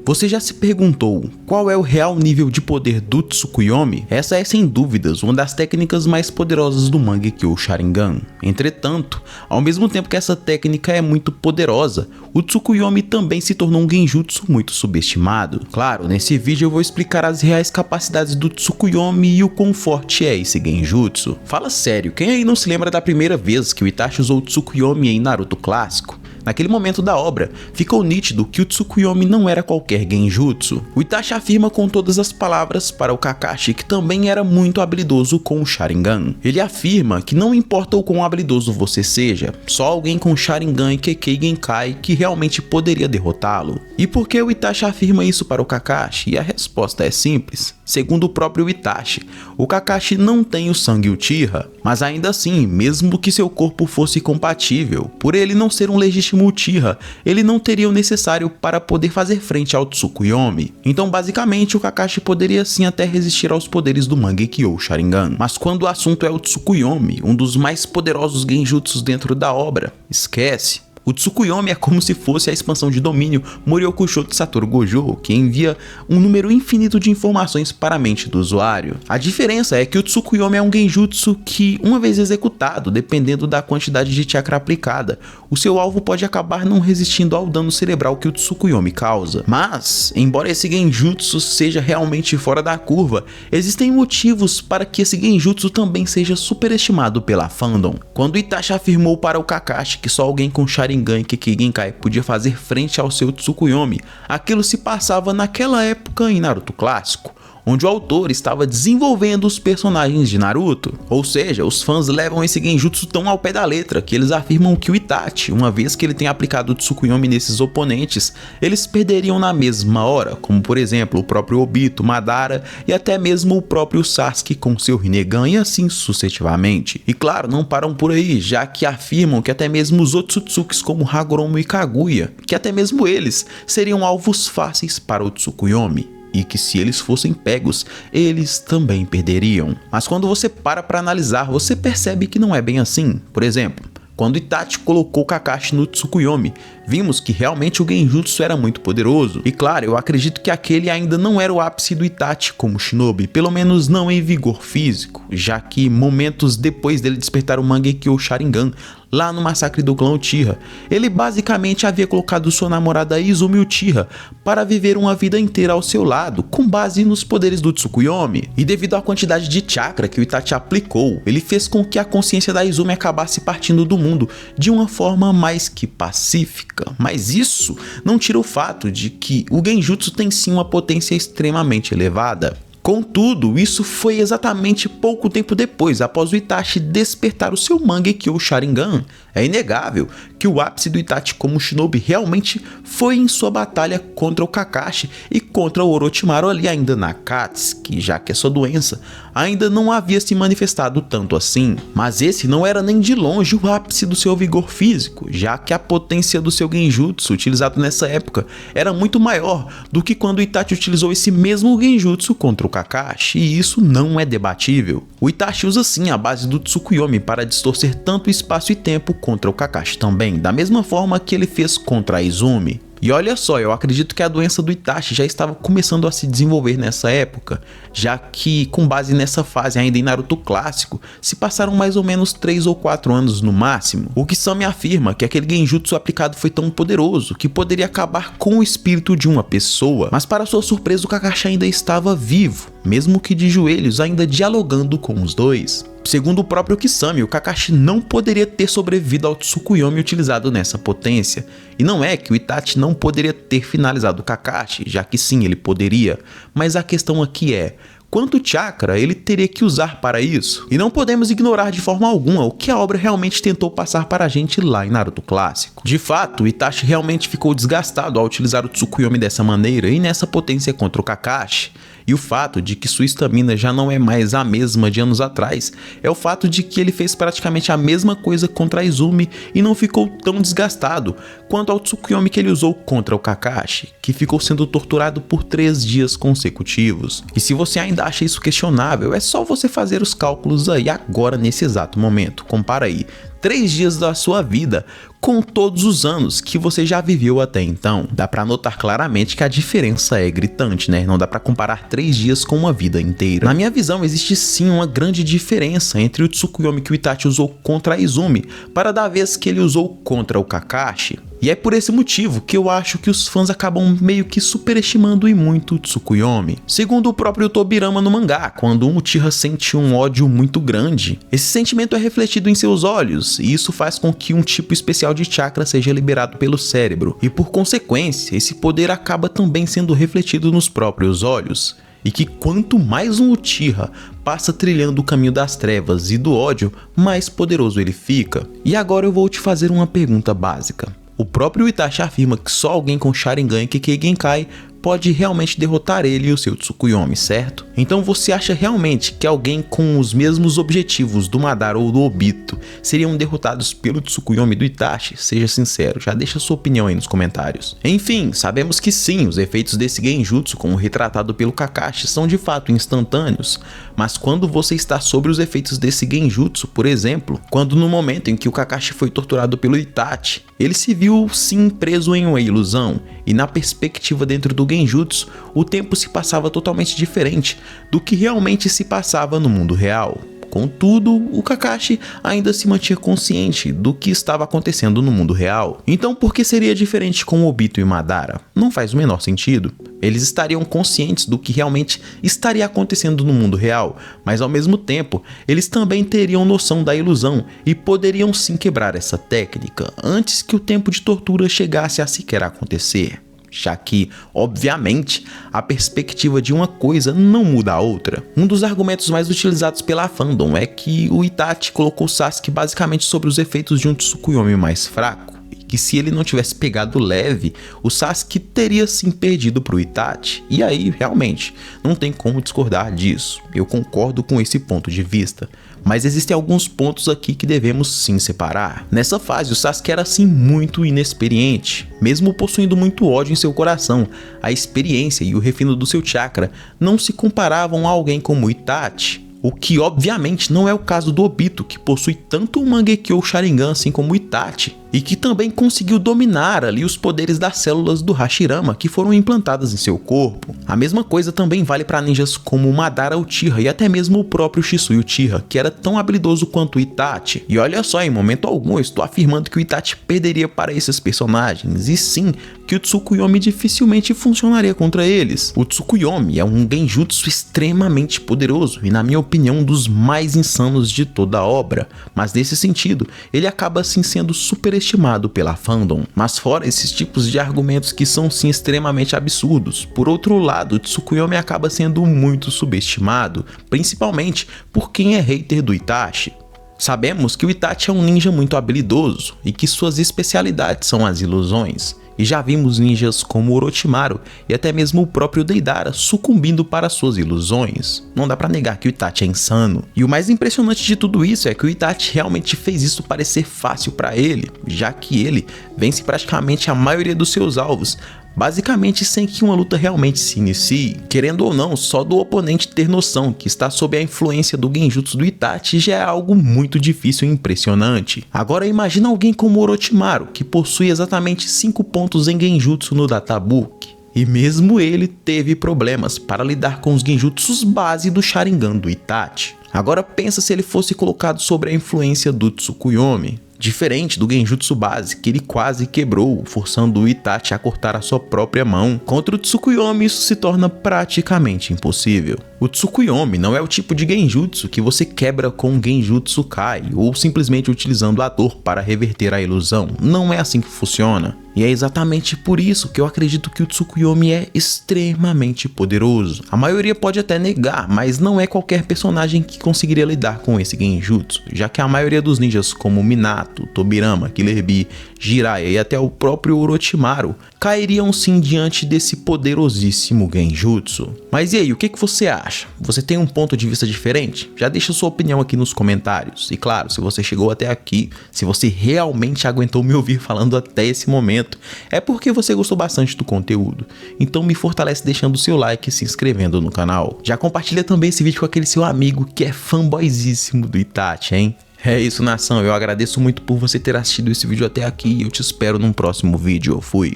Você já se perguntou qual é o real nível de poder do Tsukuyomi? Essa é sem dúvidas uma das técnicas mais poderosas do Mangekyo Sharingan. Entretanto, ao mesmo tempo que essa técnica é muito poderosa, o Tsukuyomi também se tornou um genjutsu muito subestimado. Claro, nesse vídeo eu vou explicar as reais capacidades do Tsukuyomi e o quão forte é esse genjutsu. Fala sério, quem aí não se lembra da primeira vez que o Itachi usou o Tsukuyomi em Naruto clássico? Naquele momento da obra, ficou nítido que o Tsukuyomi não era qualquer genjutsu. O Itachi afirma com todas as palavras para o Kakashi que também era muito habilidoso com o Sharingan. Ele afirma que não importa o quão habilidoso você seja, só alguém com Sharingan e Kekkei Genkai que realmente poderia derrotá-lo. E por que o Itachi afirma isso para o Kakashi? E a resposta é simples. Segundo o próprio Itachi, o Kakashi não tem o sangue Uchiha, mas ainda assim, mesmo que seu corpo fosse compatível, por ele não ser um legítimo Uchiha, ele não teria o necessário para poder fazer frente ao Tsukuyomi. Então basicamente o Kakashi poderia sim até resistir aos poderes do Mangekyo Sharingan. Mas quando o assunto é o Tsukuyomi, um dos mais poderosos genjutsus dentro da obra, esquece. O Tsukuyomi é como se fosse a expansão de domínio Moriokusho de Satoru Gojo, que envia um número infinito de informações para a mente do usuário. A diferença é que o Tsukuyomi é um genjutsu que, uma vez executado, dependendo da quantidade de chakra aplicada, o seu alvo pode acabar não resistindo ao dano cerebral que o Tsukuyomi causa. Mas, embora esse genjutsu seja realmente fora da curva, existem motivos para que esse genjutsu também seja superestimado pela fandom. Quando Itachi afirmou para o Kakashi que só alguém com Sharingan e Kekkei Genkai podia fazer frente ao seu Tsukuyomi, aquilo se passava naquela época em Naruto clássico, onde o autor estava desenvolvendo os personagens de Naruto. Ou seja, os fãs levam esse genjutsu tão ao pé da letra que eles afirmam que o Itachi, uma vez que ele tem aplicado o Tsukuyomi nesses oponentes, eles perderiam na mesma hora, como por exemplo o próprio Obito, Madara e até mesmo o próprio Sasuke com seu Rinnegan e assim sucessivamente. E claro, não param por aí, já que afirmam que até mesmo os Otsutsukis como Hagoromo e Kaguya, que até mesmo eles seriam alvos fáceis para o Tsukuyomi. E que se eles fossem pegos, eles também perderiam. Mas quando você para analisar, você percebe que não é bem assim. Por exemplo, quando Itachi colocou Kakashi no Tsukuyomi, vimos que realmente o genjutsu era muito poderoso. E claro, eu acredito que aquele ainda não era o ápice do Itachi como shinobi, pelo menos não em vigor físico, já que momentos depois dele despertar o Mangekyo Sharingan, lá no massacre do clã Uchiha, ele basicamente havia colocado sua namorada Izumi Uchiha para viver uma vida inteira ao seu lado, com base nos poderes do Tsukuyomi. E devido à quantidade de chakra que o Itachi aplicou, ele fez com que a consciência da Izumi acabasse partindo do mundo de uma forma mais que pacífica. Mas isso não tira o fato de que o genjutsu tem sim uma potência extremamente elevada. Contudo, isso foi exatamente pouco tempo depois, após o Itachi despertar o seu Mangekyo Sharingan. É inegável que o ápice do Itachi como shinobi realmente foi em sua batalha contra o Kakashi e contra o Orochimaru ali ainda na Akatsuki, já que a sua doença ainda não havia se manifestado tanto assim. Mas esse não era nem de longe o ápice do seu vigor físico, já que a potência do seu genjutsu utilizado nessa época era muito maior do que quando o Itachi utilizou esse mesmo genjutsu contra o Kakashi, e isso não é debatível. O Itachi usa sim a base do Tsukuyomi para distorcer tanto espaço e tempo contra o Kakashi também, da mesma forma que ele fez contra a Izumi. E olha só, eu acredito que a doença do Itachi já estava começando a se desenvolver nessa época, já que com base nessa fase ainda em Naruto clássico, se passaram mais ou menos 3 ou 4 anos no máximo. O Kisame afirma que aquele genjutsu aplicado foi tão poderoso que poderia acabar com o espírito de uma pessoa, mas para sua surpresa o Kakashi ainda estava vivo, mesmo que de joelhos, ainda dialogando com os dois. Segundo o próprio Kisame, o Kakashi não poderia ter sobrevivido ao Tsukuyomi utilizado nessa potência. E não é que o Itachi não poderia ter finalizado o Kakashi, já que sim, ele poderia. Mas a questão aqui é, quanto chakra ele teria que usar para isso? E não podemos ignorar de forma alguma o que a obra realmente tentou passar para a gente lá em Naruto clássico. De fato, o Itachi realmente ficou desgastado ao utilizar o Tsukuyomi dessa maneira e nessa potência contra o Kakashi. E o fato de que sua estamina já não é mais a mesma de anos atrás é o fato de que ele fez praticamente a mesma coisa contra a Izumi e não ficou tão desgastado quanto ao Tsukuyomi que ele usou contra o Kakashi, que ficou sendo torturado por 3 dias consecutivos. E se você ainda ainda acha isso questionável, é só você fazer os cálculos aí agora nesse exato momento. Compara aí 3 dias da sua vida com todos os anos que você já viveu até então. Dá pra notar claramente que a diferença é gritante, né? Não dá pra comparar 3 dias com uma vida inteira. Na minha visão, existe sim uma grande diferença entre o Tsukuyomi que o Itachi usou contra a Izumi para da vez que ele usou contra o Kakashi. E é por esse motivo que eu acho que os fãs acabam meio que superestimando e muito o Tsukuyomi. Segundo o próprio Tobirama no mangá, quando um Uchiha sente um ódio muito grande, esse sentimento é refletido em seus olhos, e isso faz com que um tipo especial de chakra seja liberado pelo cérebro, e por consequência, esse poder acaba também sendo refletido nos próprios olhos. E que quanto mais um Uchiha passa trilhando o caminho das trevas e do ódio, mais poderoso ele fica. E agora eu vou te fazer uma pergunta básica. O próprio Itachi afirma que só alguém com Sharingan e Kekkei Genkai pode realmente derrotar ele e o seu Tsukuyomi, certo? Então você acha realmente que alguém com os mesmos objetivos do Madara ou do Obito seriam derrotados pelo Tsukuyomi do Itachi? Seja sincero, já deixa sua opinião aí nos comentários. Enfim, sabemos que sim, os efeitos desse Genjutsu, como retratado pelo Kakashi, são de fato instantâneos, mas quando você está sobre os efeitos desse Genjutsu, por exemplo, quando no momento em que o Kakashi foi torturado pelo Itachi, ele se viu sim preso em uma ilusão, e na perspectiva dentro do Genjutsu, o tempo se passava totalmente diferente do que realmente se passava no mundo real. Contudo, o Kakashi ainda se mantinha consciente do que estava acontecendo no mundo real. Então por que seria diferente com Obito e Madara? Não faz o menor sentido. Eles estariam conscientes do que realmente estaria acontecendo no mundo real, mas ao mesmo tempo, eles também teriam noção da ilusão e poderiam sim quebrar essa técnica antes que o tempo de tortura chegasse a sequer acontecer. Já que, obviamente, a perspectiva de uma coisa não muda a outra. Um dos argumentos mais utilizados pela fandom é que o Itachi colocou Sasuke basicamente sobre os efeitos de um Tsukuyomi mais fraco, e que se ele não tivesse pegado leve, o Sasuke teria sim perdido para o Itachi. E aí, realmente, não tem como discordar disso. Eu concordo com esse ponto de vista. Mas existem alguns pontos aqui que devemos sim separar. Nessa fase, o Sasuke era sim muito inexperiente. Mesmo possuindo muito ódio em seu coração, a experiência e o refino do seu chakra não se comparavam a alguém como Itachi. O que obviamente não é o caso do Obito, que possui tanto o Mangekyo Sharingan assim como o Itachi, e que também conseguiu dominar ali os poderes das células do Hashirama que foram implantadas em seu corpo. A mesma coisa também vale para ninjas como o Madara Uchiha e até mesmo o próprio Shisui Uchiha, que era tão habilidoso quanto o Itachi. E olha só, em momento algum eu estou afirmando que o Itachi perderia para esses personagens, e sim que o Tsukuyomi dificilmente funcionaria contra eles. O Tsukuyomi é um genjutsu extremamente poderoso e, na minha opinião, um dos mais insanos de toda a obra, mas nesse sentido, ele acaba assim sendo superestimado pela fandom. Mas fora esses tipos de argumentos que são sim extremamente absurdos, por outro lado, o Tsukuyomi acaba sendo muito subestimado, principalmente por quem é hater do Itachi. Sabemos que o Itachi é um ninja muito habilidoso e que suas especialidades são as ilusões. E já vimos ninjas como Orochimaru e até mesmo o próprio Deidara sucumbindo para suas ilusões. Não dá pra negar que o Itachi é insano. E o mais impressionante de tudo isso é que o Itachi realmente fez isso parecer fácil para ele, já que ele vence praticamente a maioria dos seus alvos, basicamente sem que uma luta realmente se inicie. Querendo ou não, só do oponente ter noção que está sob a influência do genjutsu do Itachi já é algo muito difícil e impressionante. Agora imagina alguém como Orochimaru, que possui exatamente 5 pontos em genjutsu no databook. E mesmo ele teve problemas para lidar com os genjutsus base do Sharingan do Itachi. Agora pensa se ele fosse colocado sob a influência do Tsukuyomi. Diferente do genjutsu base, que ele quase quebrou, forçando o Itachi a cortar a sua própria mão. Contra o Tsukuyomi isso se torna praticamente impossível. O Tsukuyomi não é o tipo de genjutsu que você quebra com um genjutsu Kai, ou simplesmente utilizando a dor para reverter a ilusão. Não é assim que funciona. E é exatamente por isso que eu acredito que o Tsukuyomi é extremamente poderoso. A maioria pode até negar, mas não é qualquer personagem que conseguiria lidar com esse genjutsu, já que a maioria dos ninjas como Minato, Tobirama, Killer Bee, Jiraiya e até o próprio Orochimaru cairiam sim diante desse poderosíssimo genjutsu. Mas e aí, o que você acha? acha? Você tem um ponto de vista diferente? Já deixa sua opinião aqui nos comentários. E claro, se você chegou até aqui, se você realmente aguentou me ouvir falando até esse momento, é porque você gostou bastante do conteúdo. Então me fortalece deixando o seu like e se inscrevendo no canal. Já compartilha também esse vídeo com aquele seu amigo que é fanboyzíssimo do Itachi, hein? É isso, nação. Eu agradeço muito por você ter assistido esse vídeo até aqui e eu te espero num próximo vídeo. Fui!